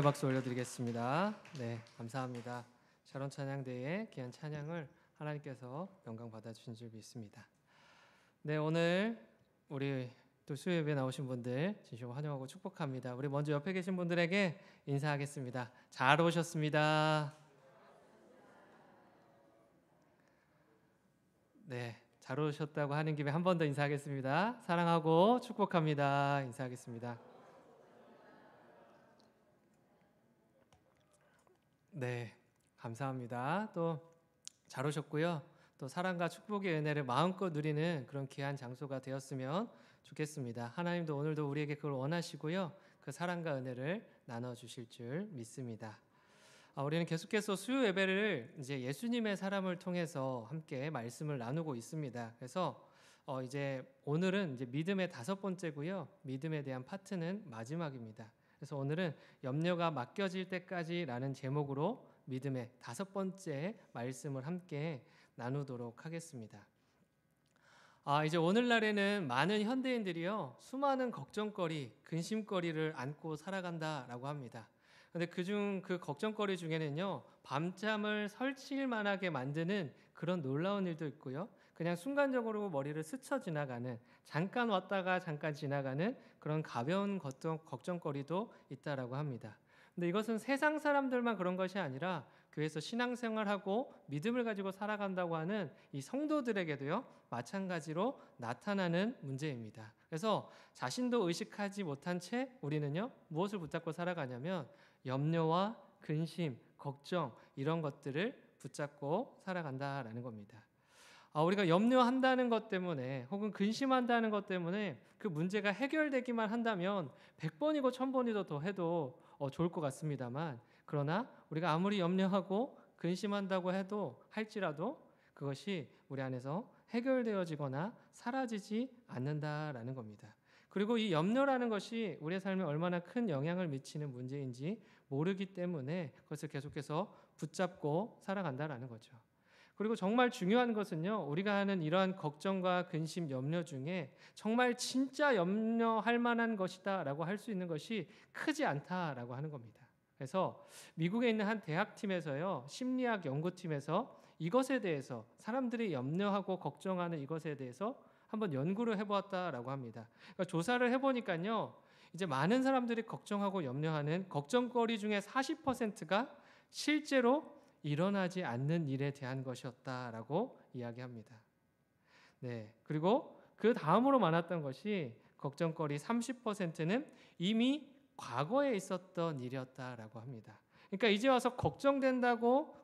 박수 올려드리겠습니다. 네, 감사합니다. 샤론 찬양대의 귀한 찬양을 하나님께서 영광 받아주신 줄 믿습니다. 네, 오늘 우리 또 수요 예배 나오신 분들 진심으로 환영하고 축복합니다. 우리 먼저 옆에 계신 분들에게 인사하겠습니다. 잘 오셨습니다. 네, 잘 오셨다고 하는 김에 한 번 더 인사하겠습니다. 사랑하고 축복합니다. 인사하겠습니다. 네, 감사합니다. 또 잘 오셨고요. 또 사랑과 축복의 은혜를 마음껏 누리는 그런 귀한 장소가 되었으면 좋겠습니다. 하나님도 오늘도 우리에게 그걸 원하시고요. 그 사랑과 은혜를 나눠 주실 줄 믿습니다. 우리는 계속해서 수요 예배를 이제 예수님의 사람을 통해서 함께 말씀을 나누고 있습니다. 그래서 이제 오늘은 이제 믿음의 5번째고요. 믿음에 대한 파트는 마지막입니다. 그래서 오늘은 염려가 맡겨질 때까지라는 제목으로 믿음의 5번째 말씀을 함께 나누도록 하겠습니다. 이제 오늘날에는 많은 현대인들이요, 수많은 걱정거리, 근심거리를 안고 살아간다라고 합니다. 근데 그 걱정거리 중에는요, 밤잠을 설칠 만하게 만드는 그런 놀라운 일도 있고요, 그냥 순간적으로 머리를 스쳐 지나가는, 잠깐 왔다가 잠깐 지나가는 그런 가벼운 걱정거리도 있다라고 합니다. 근데 이것은 세상 사람들만 그런 것이 아니라 교회에서 신앙생활하고 믿음을 가지고 살아간다고 하는 이 성도들에게도요, 마찬가지로 나타나는 문제입니다. 그래서 자신도 의식하지 못한 채 우리는요, 무엇을 붙잡고 살아가냐면 염려와 근심, 걱정, 이런 것들을 붙잡고 살아간다라는 겁니다. 우리가 염려한다는 것 때문에 혹은 근심한다는 것 때문에 그 문제가 해결되기만 한다면 100번이고 1000번이도 더 해도 좋을 것 같습니다만, 그러나 우리가 아무리 염려하고 근심한다고 해도 할지라도 그것이 우리 안에서 해결되어지거나 사라지지 않는다라는 겁니다. 그리고 이 염려라는 것이 우리의 삶에 얼마나 큰 영향을 미치는 문제인지 모르기 때문에 그것을 계속해서 붙잡고 살아간다라는 거죠. 그리고 정말 중요한 것은요, 우리가 하는 이러한 걱정과 근심, 염려 중에 정말 진짜 염려할 만한 것이다라고 할 수 있는 것이 크지 않다라고 하는 겁니다. 그래서 미국에 있는 한 대학팀에서요, 심리학 연구팀에서 이것에 대해서, 사람들이 염려하고 걱정하는 이것에 대해서 한번 연구를 해보았다라고 합니다. 그러니까 조사를 해보니까요, 이제 많은 사람들이 걱정하고 염려하는 걱정거리 중에 40%가 실제로 일어나지 않는 일에 대한 것이었다라고 이야기합니다. 네, 그리고 그 다음으로 많았던 것이 걱정거리 30%는 이미 과거에 있었던 일이었다라고 합니다. 그러니까 이제 와서 걱정한다고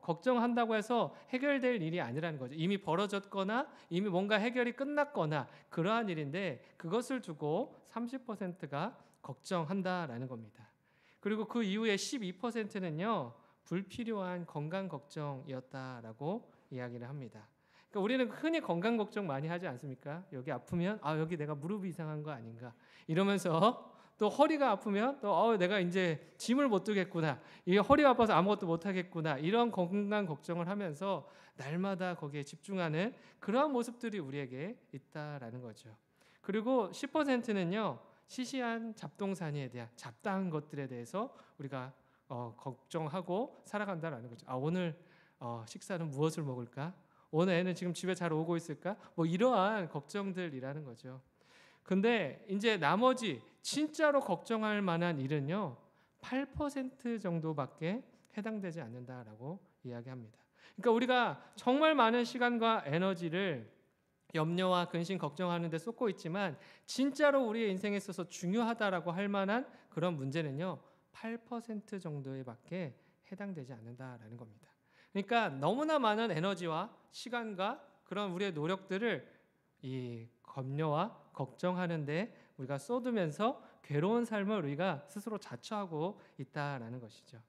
해서 해결될 일이 아니라는 거죠. 이미 벌어졌거나 이미 뭔가 해결이 끝났거나 그러한 일인데, 그것을 두고 30%가 걱정한다라는 겁니다. 그리고 그 이후에 12%는요 불필요한 건강 걱정이었다라고 이야기를 합니다. 그러니까 우리는 흔히 건강 걱정 많이 하지 않습니까? 여기 아프면 여기 내가 무릎이 이상한 거 아닌가 이러면서, 또 허리가 아프면 또 내가 이제 짐을 못 들겠구나, 이게 허리가 아파서 아무것도 못 하겠구나, 이런 건강 걱정을 하면서 날마다 거기에 집중하는 그러한 모습들이 우리에게 있다라는 거죠. 그리고 10%는요 시시한 잡동사니에 대한 잡다한 것들에 대해서 우리가 걱정하고 살아간다라는 거죠. 오늘 식사는 무엇을 먹을까? 오늘 애는 지금 집에 잘 오고 있을까? 뭐 이러한 걱정들이라는 거죠. 근데 이제 나머지 진짜로 걱정할 만한 일은요 8% 정도밖에 해당되지 않는다라고 이야기합니다. 그러니까 우리가 정말 많은 시간과 에너지를 염려와 근심, 걱정하는 데 쏟고 있지만 진짜로 우리의 인생에 있어서 중요하다라고 할 만한 그런 문제는요 8% 정도에밖에 해당되지 않는다라는 겁니다. 그러니까 너무나 많은 에너지와 시간과 그런 우리의 노력들을 이 염려와 걱정하는데 우리가 쏟으면서 괴로운 삶을 우리가 스스로 자처하고 있다라는 것이죠.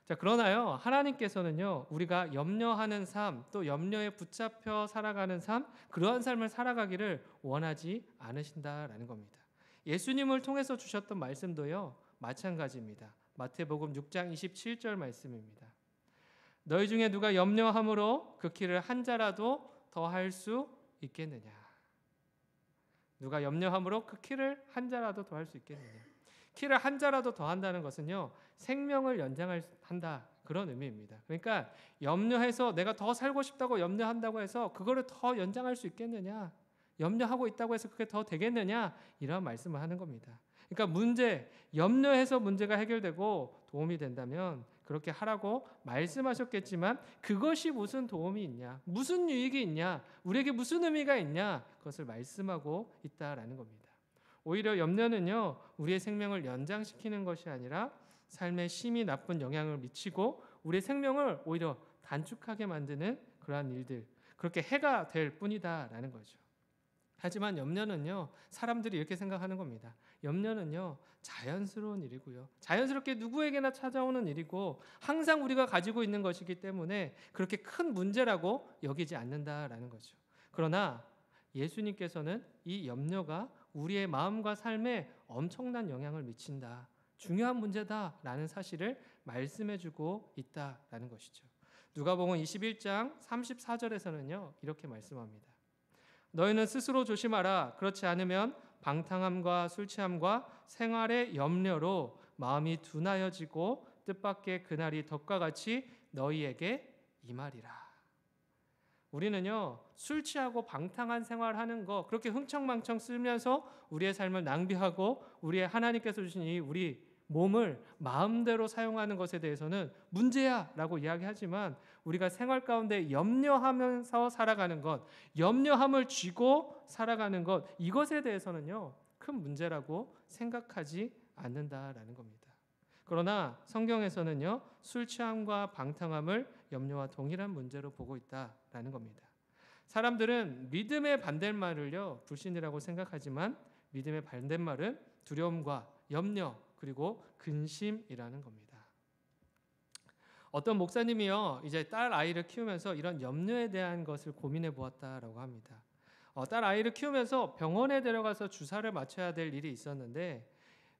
자, 그러나요 하나님께서는요 우리가 염려하는 삶, 또 염려에 붙잡혀 살아가는 삶, 그러한 삶을 살아가기를 원하지 않으신다라는 겁니다. 예수님을 통해서 주셨던 말씀도요 마찬가지입니다. 마태복음 6장 27절 말씀입니다. 너희 중에 누가 염려함으로 그 키를 한 자라도 더 할 수 있겠느냐? 누가 염려함으로 그 키를 한 자라도 더 할 수 있겠느냐? 키를 한 자라도 더 한다는 것은요, 생명을 연장한다 그런 의미입니다. 그러니까 염려해서 내가 더 살고 싶다고 염려한다고 해서 그거를 더 연장할 수 있겠느냐, 염려하고 있다고 해서 그게 더 되겠느냐, 이런 말씀을 하는 겁니다. 그러니까 염려해서 문제가 해결되고 도움이 된다면 그렇게 하라고 말씀하셨겠지만 그것이 무슨 도움이 있냐, 무슨 유익이 있냐, 우리에게 무슨 의미가 있냐, 그것을 말씀하고 있다라는 겁니다. 오히려 염려는요, 우리의 생명을 연장시키는 것이 아니라 삶에 심히 나쁜 영향을 미치고 우리의 생명을 오히려 단축하게 만드는 그러한 일들, 그렇게 해가 될 뿐이다라는 거죠. 하지만 염려는요, 사람들이 이렇게 생각하는 겁니다. 염려는요, 자연스러운 일이고요, 자연스럽게 누구에게나 찾아오는 일이고 항상 우리가 가지고 있는 것이기 때문에 그렇게 큰 문제라고 여기지 않는다라는 거죠. 그러나 예수님께서는 이 염려가 우리의 마음과 삶에 엄청난 영향을 미친다, 중요한 문제다라는 사실을 말씀해주고 있다라는 것이죠. 누가복음 21장 34절에서는요, 이렇게 말씀합니다. 너희는 스스로 조심하라. 그렇지 않으면 방탕함과 술 취함과 생활의 염려로 마음이 둔하여지고 뜻밖의 그날이 덕과 같이 너희에게 임하리라. 우리는요, 술 취하고 방탕한 생활하는 거, 그렇게 흥청망청 쓰면서 우리의 삶을 낭비하고 우리의 하나님께서 주신 이 우리 몸을 마음대로 사용하는 것에 대해서는 문제야라고 이야기하지만 우리가 생활 가운데 염려하면서 살아가는 것, 염려함을 쥐고 살아가는 것, 이것에 대해서는요, 큰 문제라고 생각하지 않는다라는 겁니다. 그러나 성경에서는요, 술 취함과 방탕함을 염려와 동일한 문제로 보고 있다라는 겁니다. 사람들은 믿음의 반대말을요, 불신이라고 생각하지만 믿음의 반대말은 두려움과 염려 그리고 근심이라는 겁니다. 어떤 목사님이요, 이제 딸 아이를 키우면서 이런 염려에 대한 것을 고민해 보았다라고 합니다. 딸 아이를 키우면서 병원에 데려가서 주사를 맞춰야 될 일이 있었는데,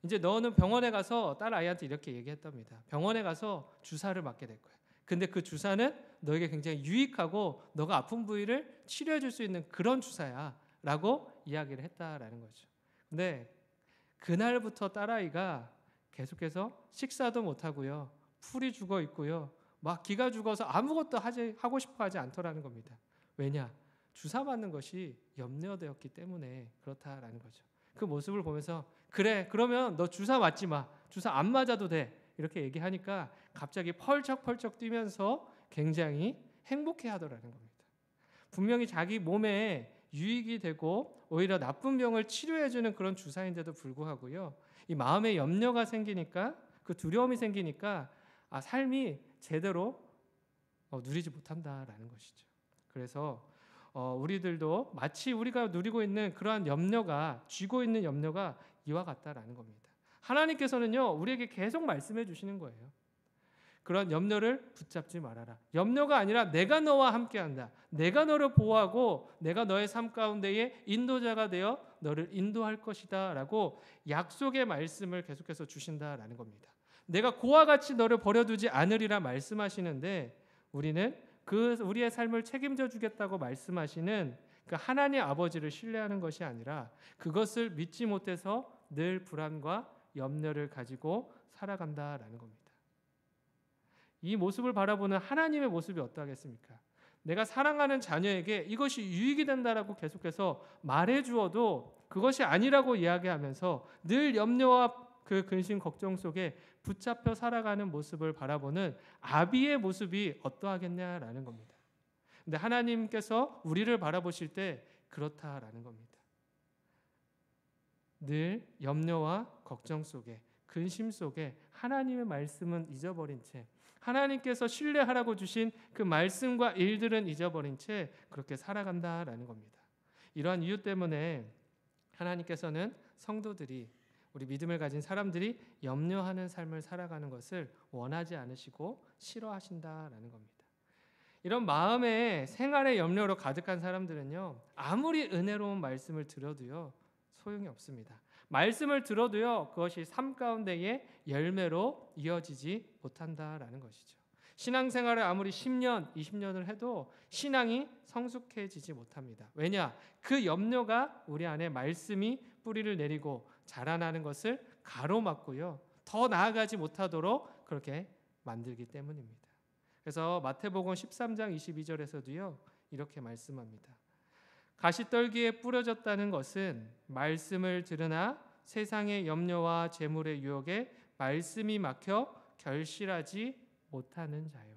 이제 너는 병원에 가서 딸 아이한테 이렇게 얘기했답니다. 병원에 가서 주사를 맞게 될 거야. 근데 그 주사는 너에게 굉장히 유익하고 너가 아픈 부위를 치료해 줄 수 있는 그런 주사야 라고 이야기를 했다라는 거죠. 근데 그날부터 딸아이가 계속해서 식사도 못하고요, 풀이 죽어 있고요, 막 기가 죽어서 아무것도 하고 싶어 하지 않더라는 겁니다. 왜냐? 주사 맞는 것이 염려되었기 때문에 그렇다라는 거죠. 그 모습을 보면서 그래, 그러면 너 주사 맞지 마, 주사 안 맞아도 돼, 이렇게 얘기하니까 갑자기 펄쩍펄쩍 뛰면서 굉장히 행복해하더라는 겁니다. 분명히 자기 몸에 유익이 되고 오히려 나쁜 병을 치료해주는 그런 주사인데도 불구하고요, 이 마음에 염려가 생기니까, 그 두려움이 생기니까 삶이 제대로 누리지 못한다라는 것이죠. 그래서 우리들도 마치 우리가 누리고 있는 그러한 염려가, 쥐고 있는 염려가 이와 같다라는 겁니다. 하나님께서는요, 우리에게 계속 말씀해 주시는 거예요. 그런 염려를 붙잡지 말아라. 염려가 아니라 내가 너와 함께한다, 내가 너를 보호하고 내가 너의 삶 가운데에 인도자가 되어 너를 인도할 것이다 라고 약속의 말씀을 계속해서 주신다라는 겁니다. 내가 고와 같이 너를 버려두지 않으리라 말씀하시는데, 우리는 우리의 삶을 책임져 주겠다고 말씀하시는 그 하나님 아버지를 신뢰하는 것이 아니라 그것을 믿지 못해서 늘 불안과 염려를 가지고 살아간다라는 겁니다. 이 모습을 바라보는 하나님의 모습이 어떠하겠습니까? 내가 사랑하는 자녀에게 이것이 유익이 된다라고 계속해서 말해 주어도 그것이 아니라고 이야기하면서 늘 염려와 그 근심 걱정 속에 붙잡혀 살아가는 모습을 바라보는 아비의 모습이 어떠하겠냐라는 겁니다. 근데 하나님께서 우리를 바라보실 때 그렇다라는 겁니다. 늘 염려와 걱정 속에, 근심 속에 하나님의 말씀은 잊어버린 채, 하나님께서 신뢰하라고 주신 그 말씀과 일들은 잊어버린 채 그렇게 살아간다라는 겁니다. 이러한 이유 때문에 하나님께서는 성도들이, 우리 믿음을 가진 사람들이 염려하는 삶을 살아가는 것을 원하지 않으시고 싫어하신다라는 겁니다. 이런 마음에 생활의 염려로 가득한 사람들은요, 아무리 은혜로운 말씀을 들어도요, 소용이 없습니다. 말씀을 들어도요, 그것이 삶 가운데의 열매로 이어지지 못한다라는 것이죠. 신앙생활을 아무리 10년, 20년을 해도 신앙이 성숙해지지 못합니다. 왜냐? 그 염려가 우리 안에 말씀이 뿌리를 내리고 자라나는 것을 가로막고요. 더 나아가지 못하도록 그렇게 만들기 때문입니다. 그래서 마태복음 13장 22절에서도요. 이렇게 말씀합니다. 가시떨기에 뿌려졌다는 것은 말씀을 들으나 세상의 염려와 재물의 유혹에 말씀이 막혀 결실하지 못하는 자요.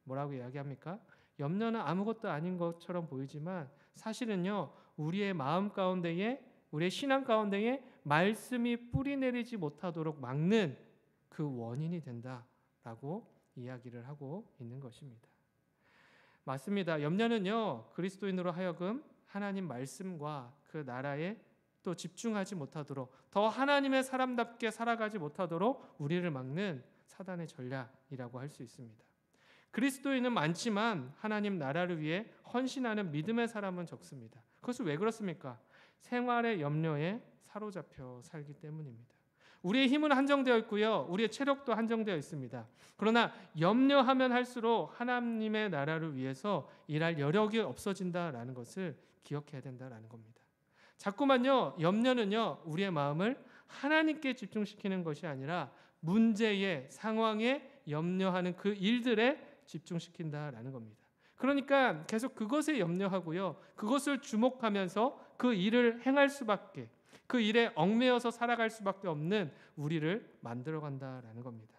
뭐라고 이야기합니까? 염려는 아무것도 아닌 것처럼 보이지만 사실은요. 우리의 마음 가운데에 우리의 신앙 가운데에 말씀이 뿌리내리지 못하도록 막는 그 원인이 된다라고 이야기를 하고 있는 것입니다. 맞습니다. 염려는요. 그리스도인으로 하여금 하나님 말씀과 그 나라에 또 집중하지 못하도록 더 하나님의 사람답게 살아가지 못하도록 우리를 막는 사단의 전략이라고 할 수 있습니다. 그리스도인은 많지만 하나님 나라를 위해 헌신하는 믿음의 사람은 적습니다. 그것은 왜 그렇습니까? 생활의 염려에 사로잡혀 살기 때문입니다. 우리의 힘은 한정되어 있고요. 우리의 체력도 한정되어 있습니다. 그러나 염려하면 할수록 하나님의 나라를 위해서 일할 여력이 없어진다라는 것을 기억해야 된다라는 겁니다. 자꾸만요. 염려는요. 우리의 마음을 하나님께 집중시키는 것이 아니라 문제에 상황에 염려하는 그 일들에 집중시킨다라는 겁니다. 그러니까 계속 그것에 염려하고요. 그것을 주목하면서 그 일을 행할 수밖에 그 일에 얽매여서 살아갈 수밖에 없는 우리를 만들어간다라는 겁니다.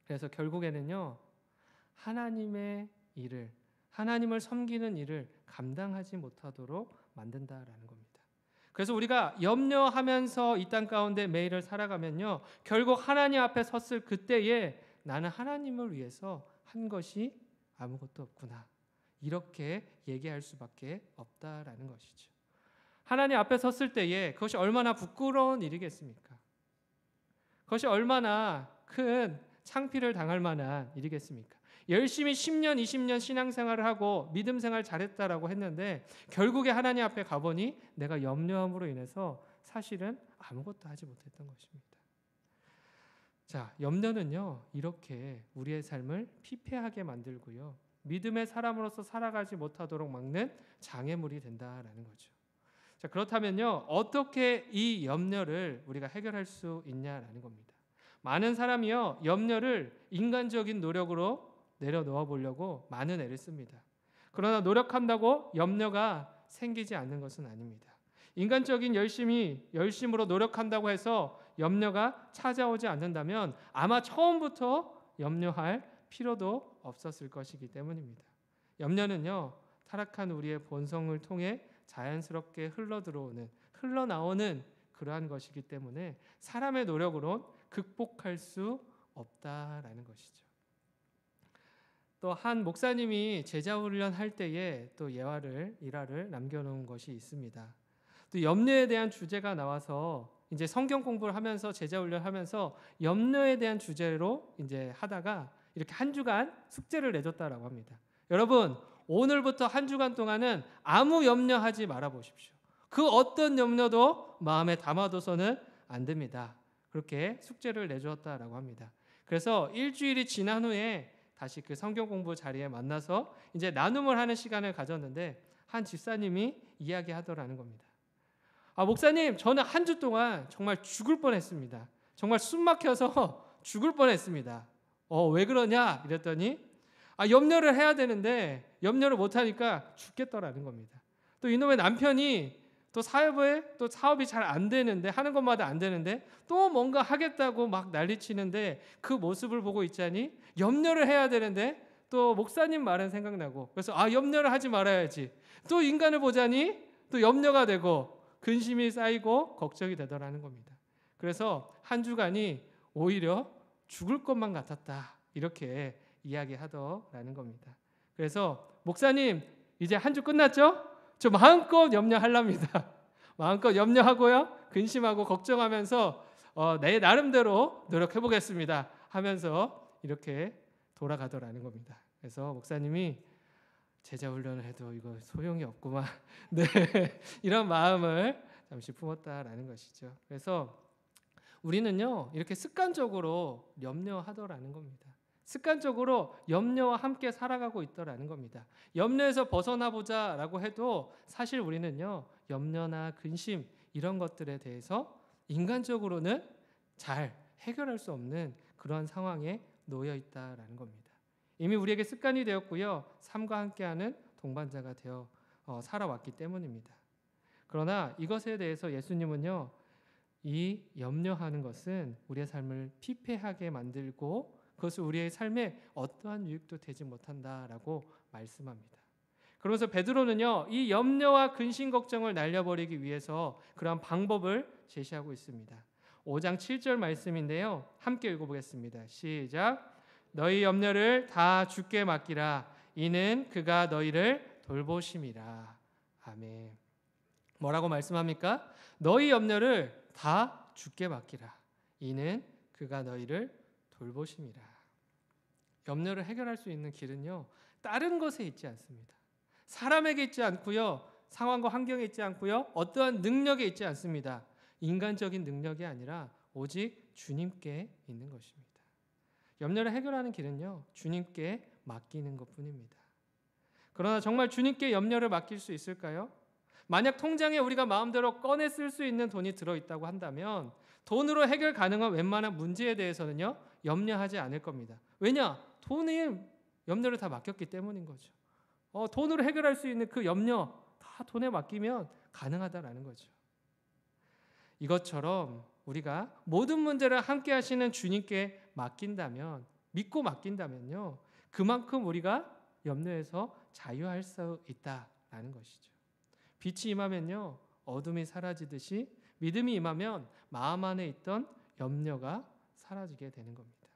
그래서 결국에는요. 하나님의 일을 하나님을 섬기는 일을 감당하지 못하도록 만든다라는 겁니다. 그래서 우리가 염려하면서 이 땅 가운데 매일을 살아가면요. 결국 하나님 앞에 섰을 그때에 나는 하나님을 위해서 한 것이 아무것도 없구나. 이렇게 얘기할 수밖에 없다라는 것이죠. 하나님 앞에 섰을 때에 그것이 얼마나 부끄러운 일이겠습니까? 그것이 얼마나 큰 창피를 당할 만한 일이겠습니까? 열심히 10년, 20년 신앙생활을 하고 믿음 생활 잘했다라고 했는데 결국에 하나님 앞에 가보니 내가 염려함으로 인해서 사실은 아무것도 하지 못했던 것입니다. 자, 염려는요. 이렇게 우리의 삶을 피폐하게 만들고요. 믿음의 사람으로서 살아가지 못하도록 막는 장애물이 된다라는 거죠. 자, 그렇다면요. 어떻게 이 염려를 우리가 해결할 수 있냐라는 겁니다. 많은 사람이요. 염려를 인간적인 노력으로 내려놓아 보려고 많은 애를 씁니다. 그러나 노력한다고 염려가 생기지 않는 것은 아닙니다. 인간적인 열심으로 노력한다고 해서 염려가 찾아오지 않는다면 아마 처음부터 염려할 필요도 없었을 것이기 때문입니다. 염려는요. 타락한 우리의 본성을 통해 자연스럽게 흘러나오는 그러한 것이기 때문에 사람의 노력으론 극복할 수 없다라는 것이죠. 또 한 목사님이 제자 훈련할 때에 또 일화를 남겨놓은 것이 있습니다. 또 염려에 대한 주제가 나와서 이제 성경 공부를 하면서 제자 훈련하면서 염려에 대한 주제로 이제 하다가 이렇게 한 주간 숙제를 내줬다라고 합니다. 여러분, 오늘부터 한 주간 동안은 아무 염려하지 말아 보십시오. 그 어떤 염려도 마음에 담아둬서는 안 됩니다. 그렇게 숙제를 내주었다라고 합니다. 그래서 일주일이 지난 후에 다시 그 성경 공부 자리에 만나서 이제 나눔을 하는 시간을 가졌는데 한 집사님이 이야기하더라는 겁니다. 목사님, 저는 한 주 동안 정말 죽을 뻔했습니다. 정말 숨 막혀서 죽을 뻔했습니다. 왜 그러냐? 이랬더니 염려를 해야 되는데 염려를 못하니까 죽겠더라는 겁니다. 또 이놈의 남편이 또 사업이 잘 안 되는데 하는 것마다 안 되는데 또 뭔가 하겠다고 막 난리치는데 그 모습을 보고 있자니 염려를 해야 되는데 또 목사님 말은 생각나고 그래서 염려를 하지 말아야지. 또 인간을 보자니 또 염려가 되고 근심이 쌓이고 걱정이 되더라는 겁니다. 그래서 한 주간이 오히려 죽을 것만 같았다. 이렇게 이야기하더라는 겁니다. 그래서 목사님 이제 한 주 끝났죠? 저 마음껏 염려하랍니다. 마음껏 염려하고요. 근심하고 걱정하면서 내 나름대로 노력해보겠습니다. 하면서 이렇게 돌아가더라는 겁니다. 그래서 목사님이 제자 훈련을 해도 이거 소용이 없구만. 네, 이런 마음을 잠시 품었다라는 것이죠. 그래서 우리는요 이렇게 습관적으로 염려하더라는 겁니다. 습관적으로 염려와 함께 살아가고 있더라는 겁니다. 염려에서 벗어나 보자라고 해도 사실 우리는요 염려나 근심 이런 것들에 대해서 인간적으로는 잘 해결할 수 없는 그런 상황에 놓여 있다라는 겁니다. 이미 우리에게 습관이 되었고요. 삶과 함께하는 동반자가 되어 살아왔기 때문입니다. 그러나 이것에 대해서 예수님은요, 이 염려하는 것은 우리의 삶을 피폐하게 만들고 그것을 우리의 삶에 어떠한 유익도 되지 못한다라고 말씀합니다. 그러면서 베드로는요, 이 염려와 근심 걱정을 날려버리기 위해서 그러한 방법을 제시하고 있습니다. 5장 7절 말씀인데요, 함께 읽어보겠습니다. 시작. 너희 염려를 다 주께 맡기라. 이는 그가 너희를 돌보심이라. 아멘. 뭐라고 말씀합니까? 너희 염려를 다 주께 맡기라. 이는 그가 너희를 돌보심이라. 염려를 해결할 수 있는 길은요, 다른 것에 있지 않습니다. 사람에게 있지 않고요, 상황과 환경에 있지 않고요, 어떠한 능력에 있지 않습니다. 인간적인 능력이 아니라 오직 주님께 있는 것입니다. 염려를 해결하는 길은요, 주님께 맡기는 것뿐입니다. 그러나 정말 주님께 염려를 맡길 수 있을까요? 만약 통장에 우리가 마음대로 꺼내 쓸 수 있는 돈이 들어있다고 한다면 돈으로 해결 가능한 웬만한 문제에 대해서는요, 염려하지 않을 겁니다. 왜냐? 돈에 염려를 다 맡겼기 때문인 거죠. 돈으로 해결할 수 있는 그 염려 다 돈에 맡기면 가능하다라는 거죠. 이것처럼 우리가 모든 문제를 함께 하시는 주님께 맡긴다면, 믿고 맡긴다면요, 그만큼 우리가 염려에서 자유할 수 있다라는 것이죠. 빛이 임하면요, 어둠이 사라지듯이 믿음이 임하면 마음 안에 있던 염려가 사라지게 되는 겁니다.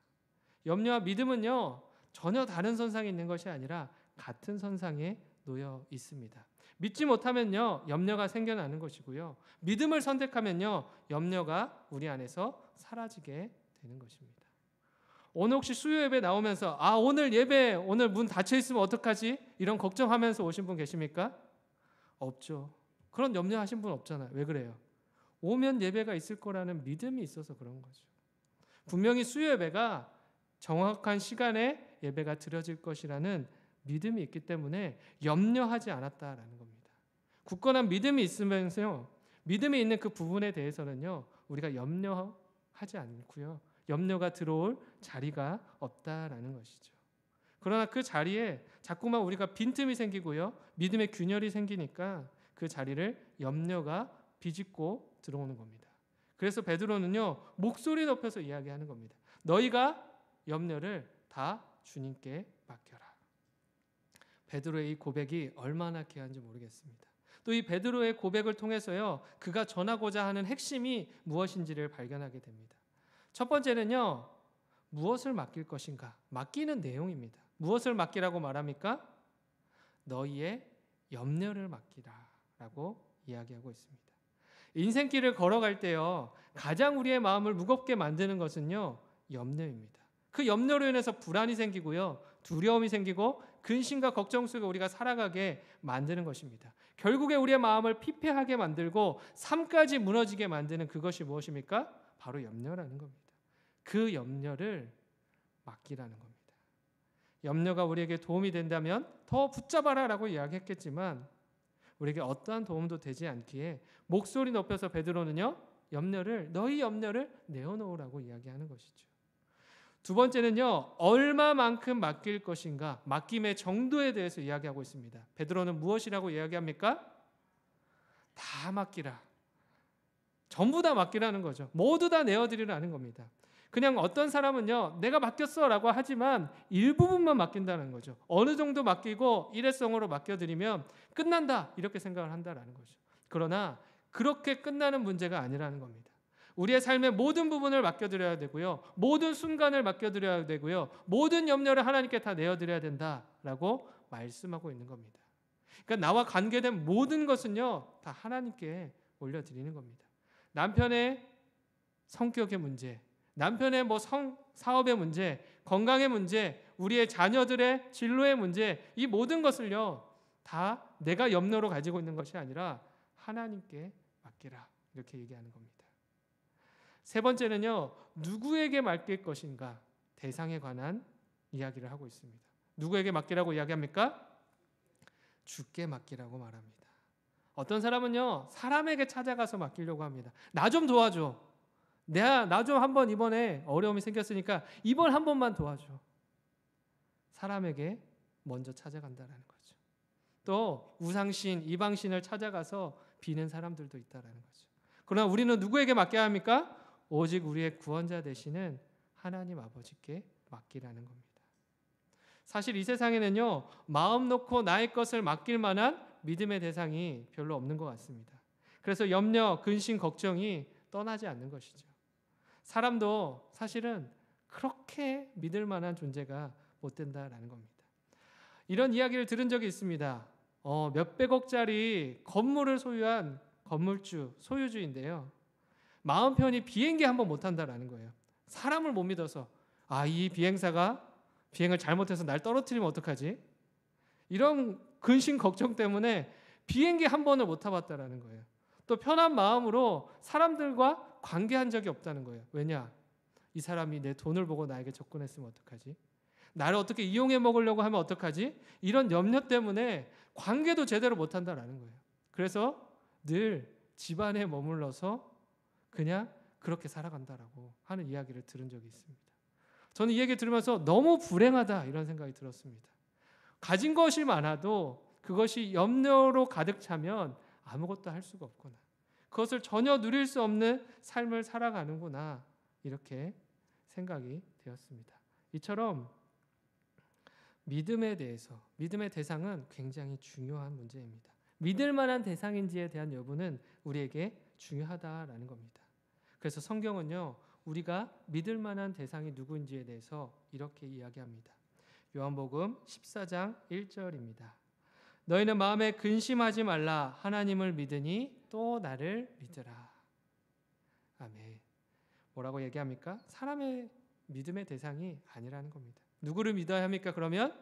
염려와 믿음은요, 전혀 다른 선상에 있는 것이 아니라 같은 선상에 놓여 있습니다. 믿지 못하면요, 염려가 생겨나는 것이고요. 믿음을 선택하면요, 염려가 우리 안에서 사라지게 되는 것입니다. 오늘 혹시 수요 예배 나오면서 오늘 예배 오늘 문 닫혀 있으면 어떡하지? 이런 걱정하면서 오신 분 계십니까? 없죠. 그런 염려하신 분 없잖아요. 왜 그래요? 오면 예배가 있을 거라는 믿음이 있어서 그런 거죠. 분명히 수요 예배가 정확한 시간에 예배가 드려질 것이라는 믿음이 있기 때문에 염려하지 않았다라는 겁니다. 굳건한 믿음이 있으면서요, 믿음이 있는 그 부분에 대해서는요, 우리가 염려하지 않고요, 염려가 들어올 자리가 없다라는 것이죠. 그러나 그 자리에 자꾸만 우리가 빈틈이 생기고요, 믿음의 균열이 생기니까 그 자리를 염려가 비집고 들어오는 겁니다. 그래서 베드로는요, 목소리 높여서 이야기하는 겁니다. 너희가 염려를 다 주님께 맡겨라. 베드로의 이 고백이 얼마나 귀한지 모르겠습니다. 또 이 베드로의 고백을 통해서요, 그가 전하고자 하는 핵심이 무엇인지를 발견하게 됩니다. 첫 번째는요, 무엇을 맡길 것인가? 맡기는 내용입니다. 무엇을 맡기라고 말합니까? 너희의 염려를 맡기라 라고 이야기하고 있습니다. 인생길을 걸어갈 때요, 가장 우리의 마음을 무겁게 만드는 것은요, 염려입니다. 그 염려로 인해서 불안이 생기고요, 두려움이 생기고 근심과 걱정 속에 우리가 살아가게 만드는 것입니다. 결국에 우리의 마음을 피폐하게 만들고 삶까지 무너지게 만드는 그것이 무엇입니까? 바로 염려라는 겁니다. 그 염려를 맡기라는 겁니다. 염려가 우리에게 도움이 된다면 더 붙잡아라 라고 이야기했겠지만 우리에게 어떠한 도움도 되지 않기에 목소리 높여서 베드로는요, 너희 염려를 내어놓으라고 이야기하는 것이죠. 두 번째는요, 얼마만큼 맡길 것인가, 맡김의 정도에 대해서 이야기하고 있습니다. 베드로는 무엇이라고 이야기합니까? 다 맡기라. 전부 다 맡기라는 거죠. 모두 다 내어드리라는 겁니다. 그냥 어떤 사람은요, 내가 맡겼어 라고 하지만 일부분만 맡긴다는 거죠. 어느 정도 맡기고 일회성으로 맡겨드리면 끝난다 이렇게 생각을 한다는 거죠. 그러나 그렇게 끝나는 문제가 아니라는 겁니다. 우리의 삶의 모든 부분을 맡겨드려야 되고요, 모든 순간을 맡겨드려야 되고요, 모든 염려를 하나님께 다 내어드려야 된다라고 말씀하고 있는 겁니다. 그러니까 나와 관계된 모든 것은요, 다 하나님께 올려드리는 겁니다. 남편의 성격의 문제, 남편의 사업의 문제, 건강의 문제, 우리의 자녀들의 진로의 문제, 이 모든 것을요, 다 내가 염려로 가지고 있는 것이 아니라 하나님께 맡기라 이렇게 얘기하는 겁니다. 세 번째는요, 누구에게 맡길 것인가, 대상에 관한 이야기를 하고 있습니다. 누구에게 맡기라고 이야기합니까? 주께 맡기라고 말합니다. 어떤 사람은요, 사람에게 찾아가서 맡기려고 합니다. 나 좀 도와줘. 나 좀 한번 이번에 어려움이 생겼으니까 이번 한 번만 도와줘. 사람에게 먼저 찾아간다라는 거죠. 또 우상신, 이방신을 찾아가서 비는 사람들도 있다라는 거죠. 그러나 우리는 누구에게 맡겨야 합니까? 오직 우리의 구원자 되시는 하나님 아버지께 맡기라는 겁니다. 사실 이 세상에는요, 마음 놓고 나의 것을 맡길 만한 믿음의 대상이 별로 없는 것 같습니다. 그래서 염려, 근심, 걱정이 떠나지 않는 것이죠. 사람도 사실은 그렇게 믿을 만한 존재가 못 된다라는 겁니다. 이런 이야기를 들은 적이 있습니다. 몇백억짜리 건물을 소유한 건물주, 소유주인데요. 마음 편히 비행기 한번 못 탄다라는 거예요. 사람을 못 믿어서 이 비행사가 비행을 잘못해서 날 떨어뜨리면 어떡하지? 이런 근심 걱정 때문에 비행기 한 번을 못 타봤다라는 거예요. 또 편한 마음으로 사람들과 관계한 적이 없다는 거예요. 왜냐? 이 사람이 내 돈을 보고 나에게 접근했으면 어떡하지? 나를 어떻게 이용해 먹으려고 하면 어떡하지? 이런 염려 때문에 관계도 제대로 못 한다라는 거예요. 그래서 늘 집안에 머물러서 그냥 그렇게 살아간다라고 하는 이야기를 들은 적이 있습니다. 저는 이 얘기 들으면서 너무 불행하다 이런 생각이 들었습니다. 가진 것이 많아도 그것이 염려로 가득 차면 아무것도 할 수가 없구나. 그것을 전혀 누릴 수 없는 삶을 살아가는구나. 이렇게 생각이 되었습니다. 이처럼 믿음에 대해서, 믿음의 대상은 굉장히 중요한 문제입니다. 믿을 만한 대상인지에 대한 여부는 우리에게 중요하다라는 겁니다. 그래서 성경은요, 우리가 믿을 만한 대상이 누구인지에 대해서 이렇게 이야기합니다. 요한복음 14장 1절입니다. 너희는 마음에 근심하지 말라. 하나님을 믿으니 또 나를 믿으라. 아멘. 뭐라고 얘기합니까? 사람의 믿음의 대상이 아니라는 겁니다. 누구를 믿어야 합니까? 그러면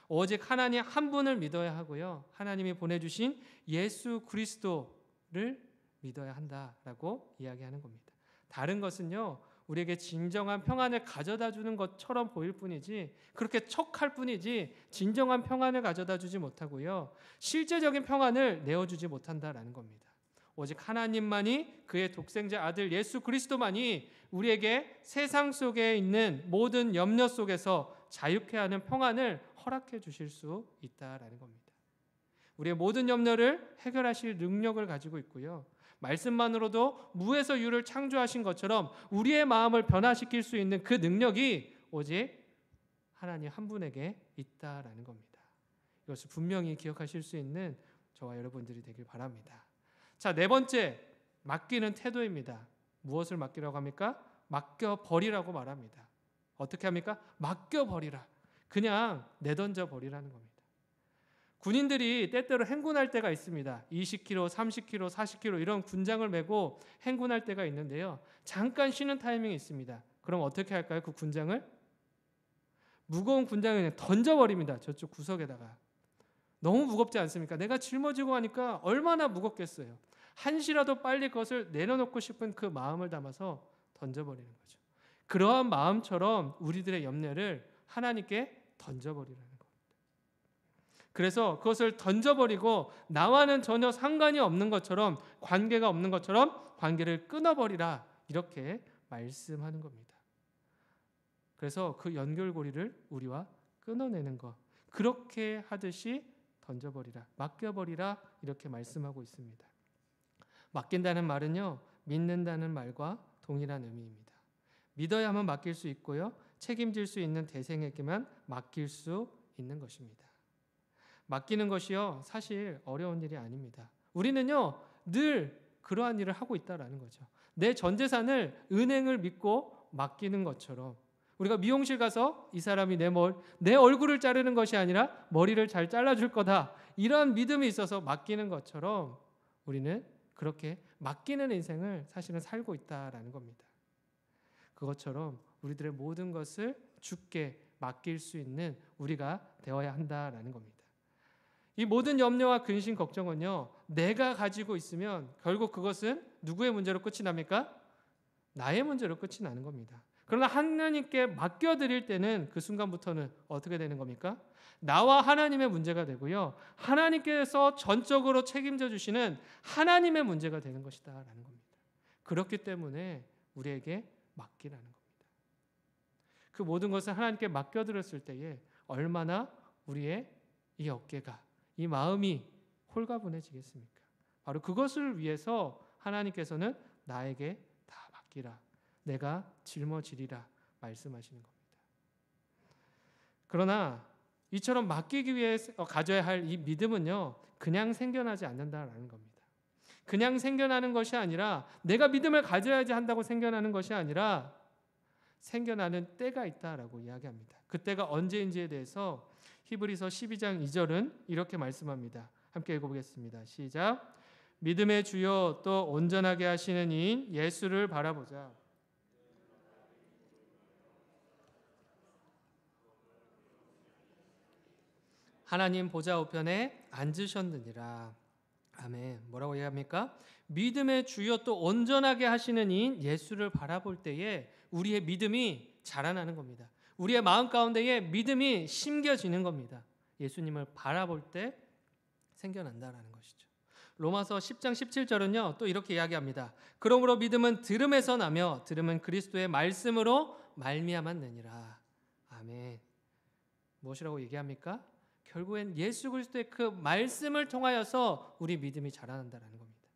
오직 하나님 한 분을 믿어야 하고요. 하나님이 보내주신 예수 그리스도를 믿어야 한다라고 이야기하는 겁니다. 다른 것은요, 우리에게 진정한 평안을 가져다 주는 것처럼 보일 뿐이지, 그렇게 척할 뿐이지 진정한 평안을 가져다 주지 못하고요, 실제적인 평안을 내어주지 못한다라는 겁니다. 오직 하나님만이, 그의 독생자 아들 예수 그리스도만이 우리에게 세상 속에 있는 모든 염려 속에서 자유케 하는 평안을 허락해 주실 수 있다라는 겁니다. 우리의 모든 염려를 해결하실 능력을 가지고 있고요, 말씀만으로도 무에서 유를 창조하신 것처럼 우리의 마음을 변화시킬 수 있는 그 능력이 오직 하나님 한 분에게 있다라는 겁니다. 이것을 분명히 기억하실 수 있는 저와 여러분들이 되길 바랍니다. 자, 네 번째, 맡기는 태도입니다. 무엇을 맡기라고 합니까? 맡겨버리라고 말합니다. 어떻게 합니까? 맡겨버리라. 그냥 내던져 버리라는 겁니다. 군인들이 때때로 행군할 때가 있습니다. 20km, 30km, 40km 이런 군장을 메고 행군할 때가 있는데요, 잠깐 쉬는 타이밍이 있습니다. 그럼 어떻게 할까요? 그 군장을? 무거운 군장을 그냥 던져버립니다. 저쪽 구석에다가. 너무 무겁지 않습니까? 내가 짊어지고 하니까 얼마나 무겁겠어요. 한시라도 빨리 그것을 내려놓고 싶은 그 마음을 담아서 던져버리는 거죠. 그러한 마음처럼 우리들의 염려를 하나님께 던져버리라는 겁니다. 그래서 그것을 던져버리고 나와는 전혀 상관이 없는 것처럼, 관계가 없는 것처럼 관계를 끊어버리라, 이렇게 말씀하는 겁니다. 그래서 그 연결고리를 우리와 끊어내는 것, 그렇게 하듯이 던져버리라, 맡겨버리라, 이렇게 말씀하고 있습니다. 맡긴다는 말은요, 믿는다는 말과 동일한 의미입니다. 믿어야만 맡길 수 있고요, 책임질 수 있는 대상에게만 맡길 수 있는 것입니다. 맡기는 것이요, 사실 어려운 일이 아닙니다. 우리는요, 늘 그러한 일을 하고 있다라는 거죠. 내 전 재산을 은행을 믿고 맡기는 것처럼, 우리가 미용실 가서 이 사람이 내 얼굴을 자르는 것이 아니라 머리를 잘 잘라줄 거다, 이런 믿음이 있어서 맡기는 것처럼 우리는 그렇게 맡기는 인생을 사실은 살고 있다라는 겁니다. 그것처럼 우리들의 모든 것을 주께 맡길 수 있는 우리가 되어야 한다라는 겁니다. 이 모든 염려와 근심, 걱정은요, 내가 가지고 있으면 결국 그것은 누구의 문제로 끝이 납니까? 나의 문제로 끝이 나는 겁니다. 그러나 하나님께 맡겨드릴 때는 그 순간부터는 어떻게 되는 겁니까? 나와 하나님의 문제가 되고요, 하나님께서 전적으로 책임져 주시는 하나님의 문제가 되는 것이다 라는 겁니다. 그렇기 때문에 우리에게 맡기라는 겁니다. 그 모든 것을 하나님께 맡겨드렸을 때에 얼마나 우리의 이 어깨가, 이 마음이 홀가분해지겠습니까? 바로 그것을 위해서 하나님께서는 나에게 다 맡기라, 내가 짊어지리라 말씀하시는 겁니다. 그러나 이처럼 맡기기 위해 가져야 할 이 믿음은요, 그냥 생겨나지 않는다라는 겁니다. 그냥 생겨나는 것이 아니라, 내가 믿음을 가져야지 한다고 생겨나는 것이 아니라 생겨나는 때가 있다라고 이야기합니다. 그 때가 언제인지에 대해서 히브리서 12장 2절은 이렇게 말씀합니다. 함께 읽어보겠습니다. 시작. 믿음의 주요 또 온전하게 하시는 이인 예수를 바라보자. 하나님 보좌 우편에 앉으셨느니라. 아멘. 뭐라고 얘기합니까? 믿음의 주요 또 온전하게 하시는 이인 예수를 바라볼 때에 우리의 믿음이 자라나는 겁니다. 우리의 마음 가운데에 믿음이 심겨지는 겁니다. 예수님을 바라볼 때 생겨난다라는 것이죠. 로마서 10장 17절은요, 또 이렇게 이야기합니다. 그러므로 믿음은 들음에서 나며 들음은 그리스도의 말씀으로 말미암았느니라. 아멘. 무엇이라고 얘기합니까? 결국엔 예수 그리스도의 그 말씀을 통하여서 우리 믿음이 자라난다는 겁니다.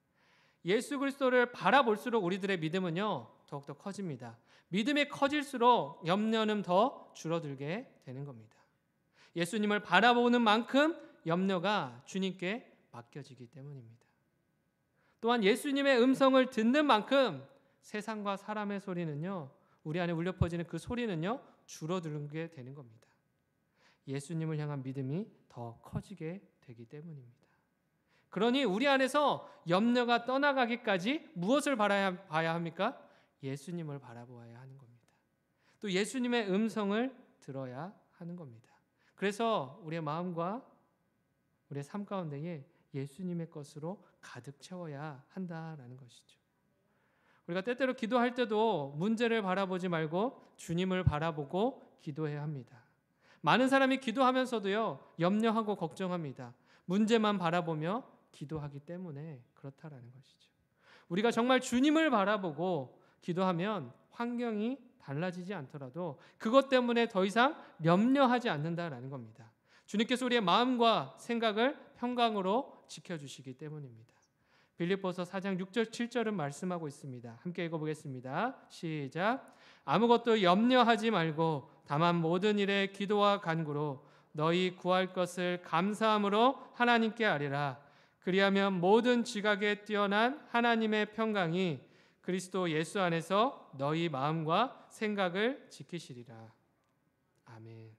예수 그리스도를 바라볼수록 우리들의 믿음은요, 더욱더 커집니다. 믿음이 커질수록 염려는 더 줄어들게 되는 겁니다. 예수님을 바라보는 만큼 염려가 주님께 맡겨지기 때문입니다. 또한 예수님의 음성을 듣는 만큼 세상과 사람의 소리는요, 우리 안에 울려 퍼지는 그 소리는요, 줄어들게 되는 겁니다. 예수님을 향한 믿음이 더 커지게 되기 때문입니다. 그러니 우리 안에서 염려가 떠나가기까지 무엇을 봐야 합니까? 예수님을 바라보아야 하는 겁니다. 또 예수님의 음성을 들어야 하는 겁니다. 그래서 우리의 마음과 우리의 삶 가운데에 예수님의 것으로 가득 채워야 한다라는 것이죠. 우리가 때때로 기도할 때도 문제를 바라보지 말고 주님을 바라보고 기도해야 합니다. 많은 사람이 기도하면서도요, 염려하고 걱정합니다. 문제만 바라보며 기도하기 때문에 그렇다라는 것이죠. 우리가 정말 주님을 바라보고 기도하면 환경이 달라지지 않더라도 그것 때문에 더 이상 염려하지 않는다라는 겁니다. 주님께서 우리의 마음과 생각을 평강으로 지켜주시기 때문입니다. 빌립보서 4장 6절 7절은 말씀하고 있습니다. 함께 읽어보겠습니다. 시작. 아무것도 염려하지 말고 다만 모든 일에 기도와 간구로 너희 구할 것을 감사함으로 하나님께 아뢰라. 그리하면 모든 지각에 뛰어난 하나님의 평강이 그리스도 예수 안에서 너희 마음과 생각을 지키시리라. 아멘.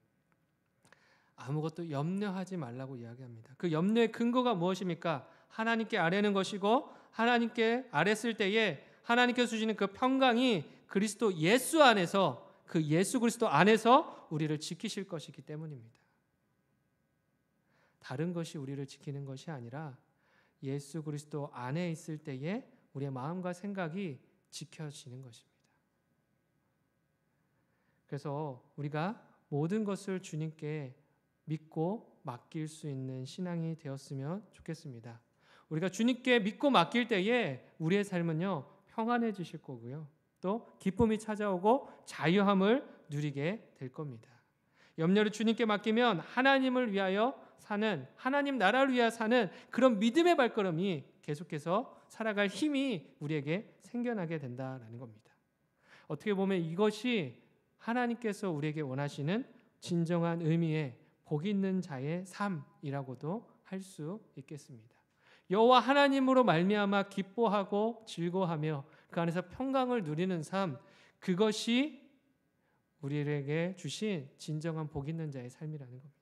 아무것도 염려하지 말라고 이야기합니다. 그 염려의 근거가 무엇입니까? 하나님께 아뢰는 것이고, 하나님께 아뢰었을 때에 하나님께서 주시는 그 평강이 그리스도 예수 안에서, 그 예수 그리스도 안에서 우리를 지키실 것이기 때문입니다. 다른 것이 우리를 지키는 것이 아니라 예수 그리스도 안에 있을 때에 우리의 마음과 생각이 지켜지는 것입니다. 그래서 우리가 모든 것을 주님께 믿고 맡길 수 있는 신앙이 되었으면 좋겠습니다. 우리가 주님께 믿고 맡길 때에 우리의 삶은요, 평안해지실 거고요, 또 기쁨이 찾아오고 자유함을 누리게 될 겁니다. 염려를 주님께 맡기면 하나님을 위하여 사는, 하나님 나라를 위하여 사는 그런 믿음의 발걸음이 계속해서 살아갈 힘이 우리에게 생겨나게 된다는 겁니다. 어떻게 보면 이것이 하나님께서 우리에게 원하시는 진정한 의미의 복 있는 자의 삶이라고도 할 수 있겠습니다. 여호와 하나님으로 말미암아 기뻐하고 즐거워하며 그 안에서 평강을 누리는 삶, 그것이 우리에게 주신 진정한 복 있는 자의 삶이라는 겁니다.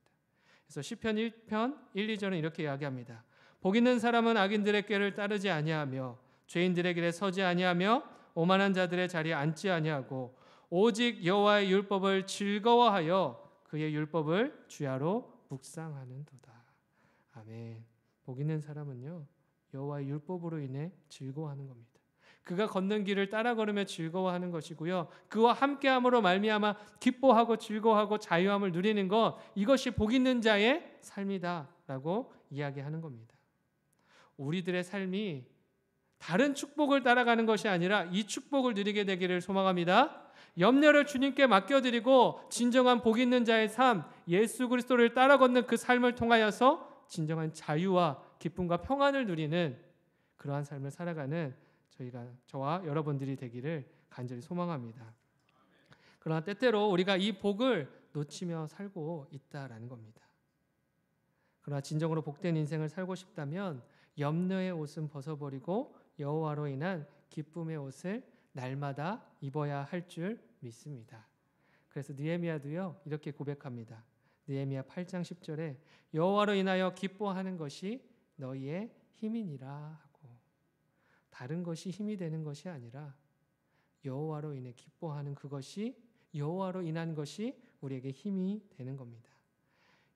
그래서 시편 1편 1, 2절은 이렇게 이야기합니다. 복 있는 사람은 악인들의 꾀를 따르지 아니하며 죄인들의 길에 서지 아니하며 오만한 자들의 자리에 앉지 아니하고 오직 여호와의 율법을 즐거워하여 그의 율법을 주야로 묵상하는도다. 아멘. 복 있는 사람은요, 여호와의 율법으로 인해 즐거워하는 겁니다. 그가 걷는 길을 따라 걸으며 즐거워하는 것이고요, 그와 함께함으로 말미암아 기뻐하고 즐거워하고 자유함을 누리는 것, 이것이 복 있는 자의 삶이다라고 이야기하는 겁니다. 우리들의 삶이 다른 축복을 따라가는 것이 아니라 이 축복을 누리게 되기를 소망합니다. 염려를 주님께 맡겨드리고 진정한 복 있는 자의 삶, 예수 그리스도를 따라 걷는 그 삶을 통하여서 진정한 자유와 기쁨과 평안을 누리는 그러한 삶을 살아가는 저와 여러분들이 되기를 간절히 소망합니다. 그러나 때때로 우리가 이 복을 놓치며 살고 있다라는 겁니다. 그러나 진정으로 복된 인생을 살고 싶다면 염려의 옷은 벗어버리고 여호와로 인한 기쁨의 옷을 날마다 입어야 할 줄 믿습니다. 그래서 느헤미야도요 이렇게 고백합니다. 느헤미야 8장 10절에 여호와로 인하여 기뻐하는 것이 너희의 힘이니라 하고, 다른 것이 힘이 되는 것이 아니라 여호와로 인해 기뻐하는 그것이, 여호와로 인한 것이 우리에게 힘이 되는 겁니다.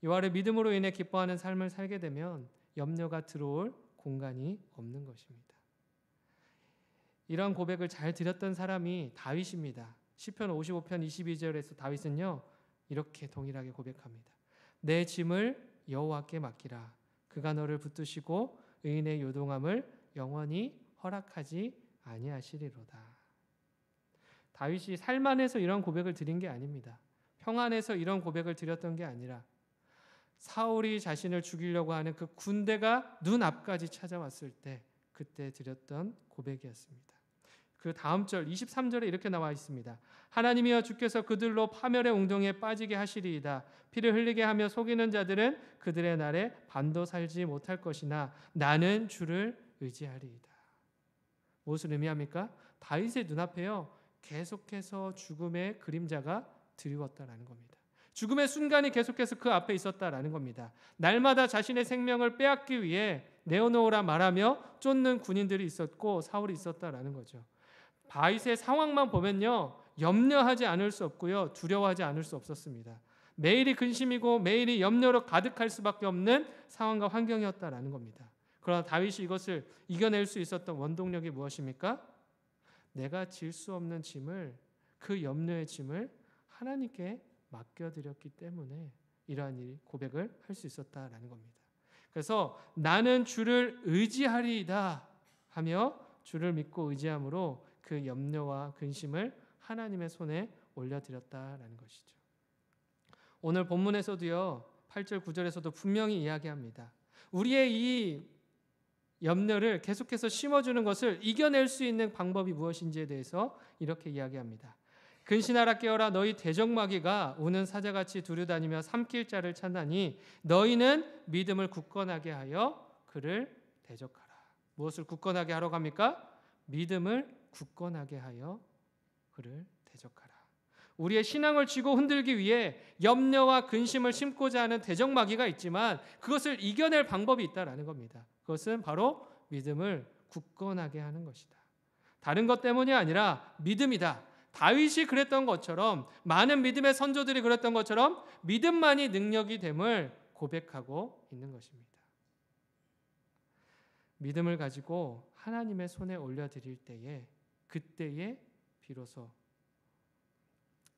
여호와를 믿음으로 인해 기뻐하는 삶을 살게 되면 염려가 들어올 공간이 없는 것입니다. 이러한 고백을 잘 드렸던 사람이 다윗입니다. 시편 55편 22절에서 다윗은요 이렇게 동일하게 고백합니다. 내 짐을 여호와께 맡기라. 그가 너를 붙드시고 의인의 요동함을 영원히 허락하지 아니하시리로다. 다윗이 삶 안에서 이런 고백을 드린 게 아닙니다. 평안에서 이런 고백을 드렸던 게 아니라 사울이 자신을 죽이려고 하는 그 군대가 눈앞까지 찾아왔을 때 그때 드렸던 고백이었습니다. 그 다음 절 23절에 이렇게 나와 있습니다. 하나님이여 주께서 그들로 파멸의 웅덩이에 빠지게 하시리이다. 피를 흘리게 하며 속이는 자들은 그들의 날에 반도 살지 못할 것이나 나는 주를 의지하리이다. 무엇을 의미합니까? 다윗의 눈앞에요 계속해서 죽음의 그림자가 드리웠다라는 겁니다. 죽음의 순간이 계속해서 그 앞에 있었다라는 겁니다. 날마다 자신의 생명을 빼앗기 위해 내어놓으라 말하며 쫓는 군인들이 있었고 사울이 있었다라는 거죠. 다윗의 상황만 보면요 염려하지 않을 수 없고요 두려워하지 않을 수 없었습니다. 매일이 근심이고 매일이 염려로 가득할 수밖에 없는 상황과 환경이었다라는 겁니다. 그러나 다윗이 이것을 이겨낼 수 있었던 원동력이 무엇입니까? 내가 질 수 없는 짐을, 그 염려의 짐을 하나님께 맡겨드렸기 때문에 이러한 일 고백을 할 수 있었다라는 겁니다. 그래서 나는 주를 의지하리이다 하며 주를 믿고 의지함으로 그 염려와 근심을 하나님의 손에 올려드렸다라는 것이죠. 오늘 본문에서도요 8절 9절에서도 분명히 이야기합니다. 우리의 이 염려를 계속해서 심어주는 것을 이겨낼 수 있는 방법이 무엇인지에 대해서 이렇게 이야기합니다. 근신하라 깨어라 너희 대적마귀가 우는 사자같이 두루다니며 삼킬 자를 찾나니 너희는 믿음을 굳건하게 하여 그를 대적하라. 무엇을 굳건하게 하러 갑니까? 믿음을 굳건하게 하여 그를 대적하라. 우리의 신앙을 쥐고 흔들기 위해 염려와 근심을 심고자 하는 대적마귀가 있지만 그것을 이겨낼 방법이 있다라는 겁니다. 그것은 바로 믿음을 굳건하게 하는 것이다. 다른 것 때문이 아니라 믿음이다. 다윗이 그랬던 것처럼, 많은 믿음의 선조들이 그랬던 것처럼 믿음만이 능력이 됨을 고백하고 있는 것입니다. 믿음을 가지고 하나님의 손에 올려드릴 때에, 그때에 비로소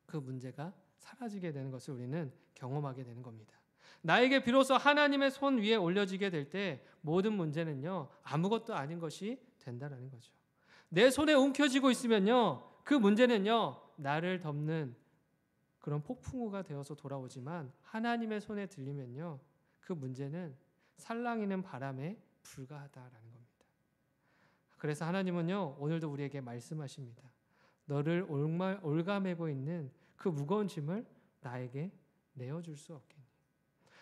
그 문제가 사라지게 되는 것을 우리는 경험하게 되는 겁니다. 나에게 비로소 하나님의 손 위에 올려지게 될 때 모든 문제는요 아무것도 아닌 것이 된다는 거죠. 내 손에 움켜쥐고 있으면요 그 문제는요 나를 덮는 그런 폭풍우가 되어서 돌아오지만 하나님의 손에 들리면요 그 문제는 살랑이는 바람에 불과하다라는 겁니다. 그래서 하나님은요 오늘도 우리에게 말씀하십니다. 너를 올가매고 있는 그 무거운 짐을 나에게 내어줄 수 없겠니?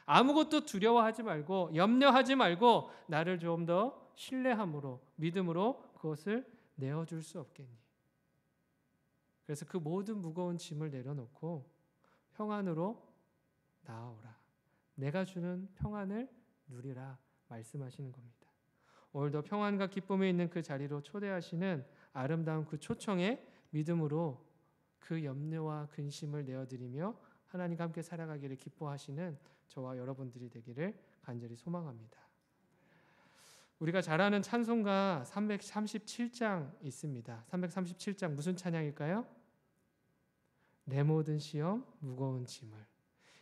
아무것도 두려워하지 말고 염려하지 말고 나를 좀 더 신뢰함으로 믿음으로 그것을 내어줄 수 없겠니? 그래서 그 모든 무거운 짐을 내려놓고 평안으로 나아오라. 내가 주는 평안을 누리라 말씀하시는 겁니다. 오늘도 평안과 기쁨이 있는 그 자리로 초대하시는 아름다운 그 초청에 믿음으로 그 염려와 근심을 내어드리며 하나님과 함께 살아가기를 기뻐하시는 저와 여러분들이 되기를 간절히 소망합니다. 우리가 잘 아는 찬송가 337장 있습니다. 337장 무슨 찬양일까요? 내 모든 시험 무거운 짐을.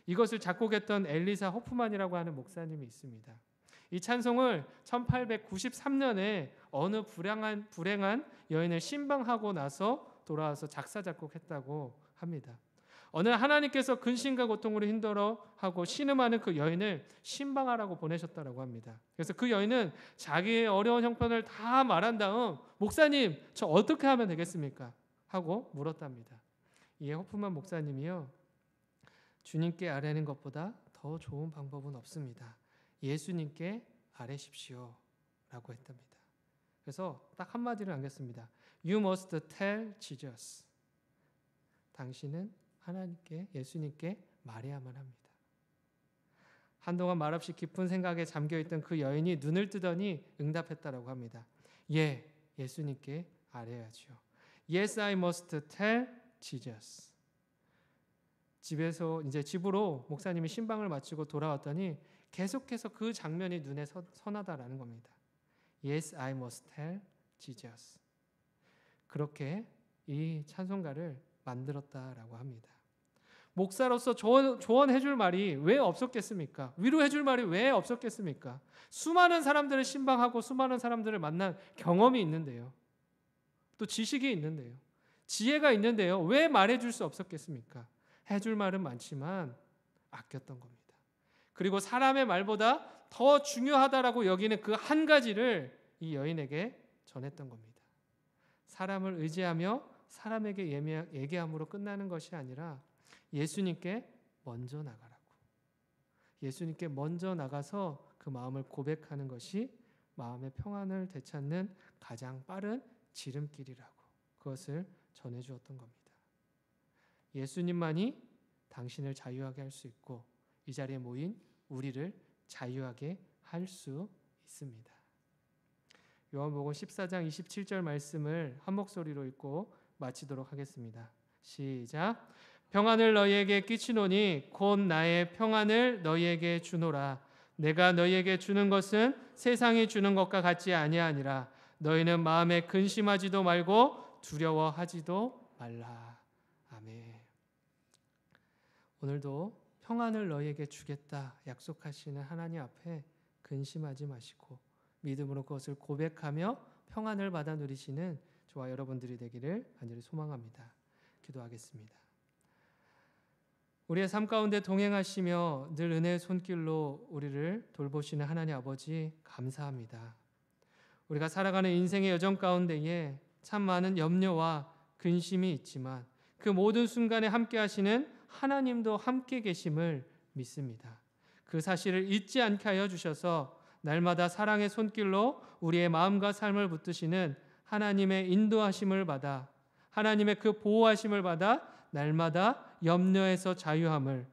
이것을 작곡했던 엘리사 호프만이라고 하는 목사님이 있습니다. 이 찬송을 1893년에 어느 불행한 여인을 신방하고 나서 돌아와서 작사 작곡했다고 합니다. 어느 하나님께서 근심과 고통으로 힘들어하고 신음하는 그 여인을 신방하라고 보내셨다고 합니다. 그래서 그 여인은 자기의 어려운 형편을 다 말한 다음 목사님 저 어떻게 하면 되겠습니까? 하고 물었답니다. 이에 호프만 목사님이요, 주님께 아뢰는 것보다 더 좋은 방법은 없습니다. 예수님께 아뢰십시오 라고 했답니다. 그래서 딱 한마디를 남겼습니다. You must tell Jesus. 당신은 하나님께, 예수님께 말해야만 합니다. 한동안 말없이 깊은 생각에 잠겨있던 그 여인이 눈을 뜨더니 응답했다라고 합니다. 예, 예수님께 아뢰야죠. Yes, I must tell Jesus. 집으로 목사님이 신방을 마치고 돌아왔더니 계속해서 그 장면이 눈에 선하다라는 겁니다. Yes, I must tell Jesus. 그렇게 이 찬송가를 만들었다라고 합니다. 목사로서 조언해 줄 말이 왜 없었겠습니까? 위로해 줄 말이 왜 없었겠습니까? 수많은 사람들을 신방하고 수많은 사람들을 만난 경험이 있는데요. 또 지식이 있는데요. 지혜가 있는데요. 왜 말해 줄 수 없었겠습니까? 해줄 말은 많지만 아꼈던 겁니다. 그리고 사람의 말보다 더 중요하다라고 여기는 그 한 가지를 이 여인에게 전했던 겁니다. 사람을 의지하며 사람에게 얘기함으로 끝나는 것이 아니라 예수님께 먼저 나가라고. 예수님께 먼저 나가서 그 마음을 고백하는 것이 마음의 평안을 되찾는 가장 빠른 지름길이라고 그것을 전해주었던 겁니다. 예수님만이 당신을 자유하게 할 수 있고 이 자리에 모인 우리를 자유하게 할 수 있습니다. 요한복음 14장 27절 말씀을 한 목소리로 읽고 마치도록 하겠습니다. 시작. 평안을 너희에게 끼치노니 곧 나의 평안을 너희에게 주노라. 내가 너희에게 주는 것은 세상이 주는 것과 같지 아니하니라. 너희는 마음에 근심하지도 말고 두려워하지도 말라. 아멘. 오늘도 평안을 너희에게 주겠다 약속하시는 하나님 앞에 근심하지 마시고 믿음으로 그것을 고백하며 평안을 받아 누리시는 저와 여러분들이 되기를 간절히 소망합니다. 기도하겠습니다. 우리의 삶 가운데 동행하시며 늘 은혜의 손길로 우리를 돌보시는 하나님 아버지 감사합니다. 우리가 살아가는 인생의 여정 가운데에 참 많은 염려와 근심이 있지만 그 모든 순간에 함께 하시는 하나님도 함께 계심을 믿습니다. 그 사실을 잊지 않게 하여 주셔서 날마다 사랑의 손길로 우리의 마음과 삶을 붙드시는 하나님의 인도하심을 받아 하나님의 그 보호하심을 받아 날마다 염려에서 자유함을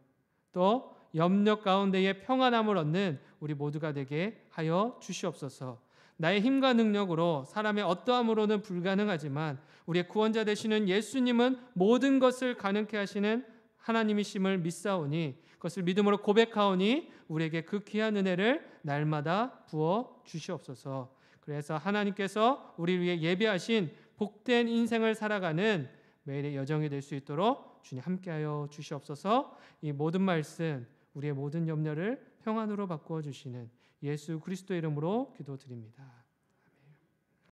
또 염려 가운데에 평안함을 얻는 우리 모두가 되게 하여 주시옵소서. 나의 힘과 능력으로 사람의 어떠함으로는 불가능하지만 우리의 구원자 되시는 예수님은 모든 것을 가능케 하시는 하나님이심을 믿사오니 그것을 믿음으로 고백하오니 우리에게 그 귀한 은혜를 날마다 부어 주시옵소서. 그래서 하나님께서 우리를 위해 예비하신 복된 인생을 살아가는 매일의 여정이 될 수 있도록 주님 함께하여 주시옵소서. 이 모든 말씀 우리의 모든 염려를 평안으로 바꾸어 주시는 예수 그리스도의 이름으로 기도드립니다.